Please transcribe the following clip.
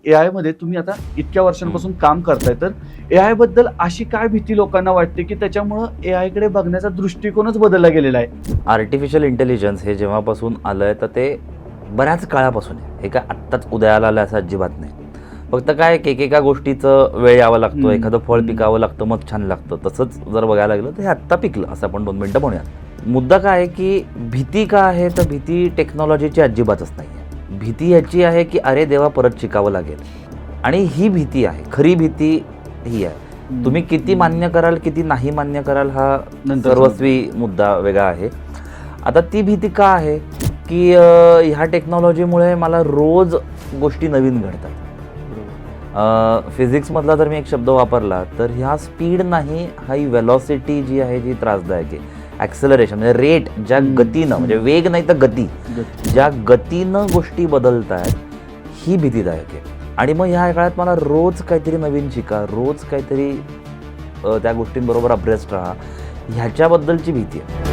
AI मध्ये तुम्ही आता इतक्या वर्षांपासून काम करताय, तर AI बद्दल अशी काय भीती लोकांना वाटते की त्याच्यामुळं AI कडे बघण्याचा दृष्टिकोनच बदलला गेलेला आहे? आर्टिफिशियल इंटेलिजन्स हे जेव्हापासून आलंय तर ते बऱ्याच काळापासून आहे. हे काय आत्ताच उदयाला आलं असं अजिबात नाही. फक्त काय एकेका गोष्टीचं वेळ यावं लागतो, एखादं फळ पिकावं लागतं, मग छान लागतं. तसंच जर बघायला गेलं तर हे आत्ता पिकलं असं आपण 2 मिनिटं म्हणूयात. मुद्दा काय आहे की भीती का आहे, तर भीती टेक्नॉलॉजीची अजिबातच नाही आहे. भीती ह्याची आहे की अरे देवा परत शिकावं लागेल, आणि ही भीती आहे. खरी भीती ही आहे. तुम्ही किती मान्य कराल, किती नाही मान्य कराल, हा नंतर सर्वस्वी मुद्दा वेगळा आहे. आता ती भीती का आहे की ह्या टेक्नॉलॉजीमुळे मला रोज गोष्टी नवीन घडतात. फिजिक्समधला जर मी एक शब्द वापरला तर ह्या स्पीड नाही, हा ही वेलॉसिटी जी आहे जी त्रासदायक आहे. ॲक्सेलरेशन म्हणजे रेट, ज्या गतीनं, म्हणजे वेग नाही तर गती, ज्या गतीनं गोष्टी बदलत आहेत, ही भीतीदायक आहे. आणि मग ह्या काळात मला रोज काहीतरी नवीन शिका, रोज काहीतरी त्या गोष्टींबरोबर अभ्यास राहा, ह्याच्याबद्दलची भीती आहे.